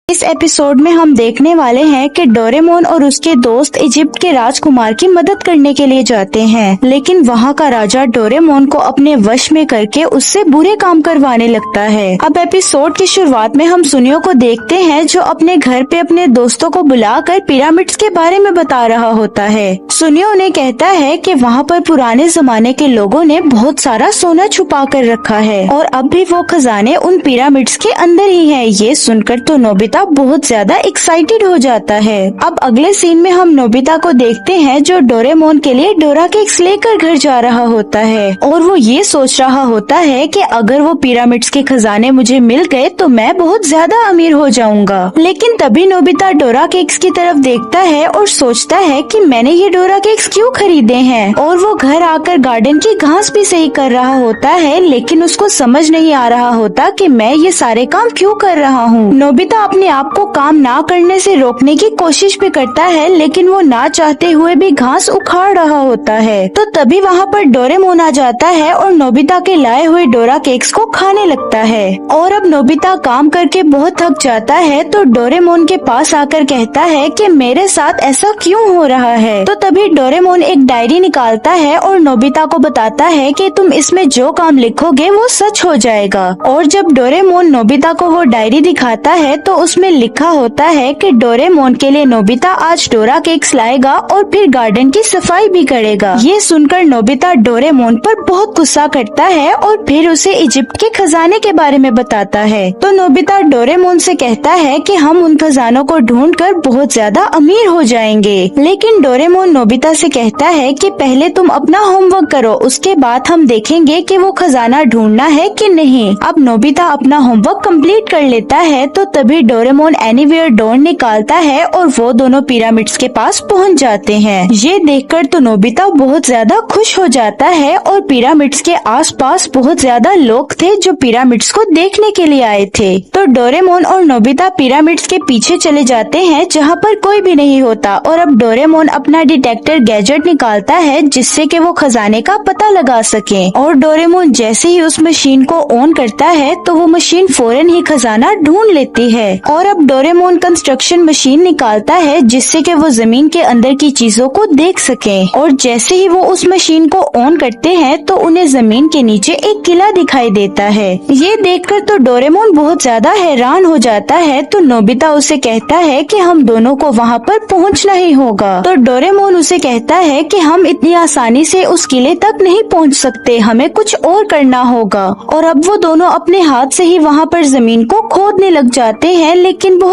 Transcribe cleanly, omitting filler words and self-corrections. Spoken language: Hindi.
इस एपिसोड में हम देखने वाले हैं कि डोरेमोन और उसके दोस्त इजिप्ट के राजकुमार की मदद करने के लिए जाते हैं, लेकिन वहाँ का राजा डोरेमोन को अपने वश में करके उससे बुरे काम करवाने लगता है। अब एपिसोड की शुरुआत में हम सुनियो को देखते हैं जो अपने घर पे अपने दोस्तों को बुलाकर पिरामिड्स के बारे में बता रहा होता है। सुनियो उन्हें कहता है कि वहाँ पर पुराने जमाने के लोगों ने बहुत सारा सोना छुपा कर रखा है और अब भी वो खजाने उन पिरामिड्स के अंदर ही है। ये सुनकर तो नोबिता बहुत ज्यादा एक्साइटेड हो जाता है। अब अगले सीन में हम नोबिता को देखते हैं जो डोरेमोन के लिए डोरा केक्स लेकर घर जा रहा होता है और वो ये सोच रहा होता है कि अगर वो पिरामिड्स के खजाने मुझे मिल गए तो मैं बहुत ज्यादा अमीर हो जाऊंगा। लेकिन तभी नोबिता डोरा केक्स की तरफ देखता है और सोचता है कि मैंने ये डोरा केक्स क्यों खरीदे हैं, और वो घर आकर गार्डन की घास भी सही कर रहा होता है, लेकिन उसको समझ नहीं आ रहा होता कि मैं ये सारे काम क्यों कर रहा हूँ। नोबिता अपने आप को काम ना करने से रोकने की कोशिश भी करता है, लेकिन वो ना चाहते हुए भी घास उखाड़ रहा होता है। तो तभी वहाँ पर डोरेमोन आ जाता है और नोबिता के लाए हुए डोरा केक्स को खाने लगता है। और अब नोबिता काम करके बहुत थक जाता है तो डोरेमोन के पास आकर कहता है कि मेरे साथ ऐसा क्यों हो रहा है। तो तभी डोरेमोन एक डायरी निकालता है और नोबिता को बताता है कि तुम इसमें जो काम लिखोगे वो सच हो जाएगा। और जब डोरेमोन नोबिता को वो डायरी दिखाता है तो उसमें लिखा होता है कि डोरेमोन के लिए नोबिता आज डोरा केक्स लाएगा और फिर गार्डन की सफाई भी करेगा। ये सुनकर नोबिता डोरेमोन पर बहुत गुस्सा करता है और फिर उसे इजिप्ट के खजाने के बारे में बताता है। तो नोबिता डोरेमोन से कहता है कि हम उन खजानों को ढूंढकर बहुत ज्यादा अमीर हो जाएंगे। लेकिन डोरेमोन नोबिता से कहता है कि पहले तुम अपना होमवर्क करो, उसके बाद हम देखेंगे कि वो खजाना ढूंढना है कि नहीं। अब नोबिता अपना होमवर्क कंप्लीट कर लेता है तो तभी डोरेमोन एनीवेयर डोर निकालता है और वो दोनों पिरामिड्स के पास पहुंच जाते हैं। ये देखकर तो नोबिता बहुत ज्यादा खुश हो जाता है और पिरामिड्स के आसपास बहुत ज्यादा लोग थे जो पिरामिड्स को देखने के लिए आए थे। तो डोरेमोन और नोबिता पिरामिड्स के पीछे चले जाते हैं जहाँ पर कोई भी नहीं होता। और अब डोरेमोन अपना डिटेक्टर गैजेट निकालता है जिससे कि वो खजाने का पता लगा सके। और डोरेमोन जैसे ही उस मशीन को ऑन करता है तो वो मशीन फौरन ही खजाना ढूंढ लेती है। और अब डोरेमोन कंस्ट्रक्शन मशीन निकालता है जिससे कि वो जमीन के अंदर की चीजों को देख सके। और जैसे ही वो उस मशीन को ऑन करते हैं तो उन्हें जमीन के नीचे एक किला दिखाई देता है। ये देखकर तो डोरेमोन बहुत ज्यादा हैरान हो जाता है। तो नोबिता उसे कहता है कि हम दोनों को वहाँ पर पहुँचना ही होगा। तो डोरेमोन उसे कहता है कि हम इतनी आसानी से उस किले तक नहीं पहुँच सकते, हमें कुछ और करना होगा। और अब वो दोनों अपने हाथ से ही वहाँ पर जमीन को खोदने लग जाते हैं, लेकिन बहुत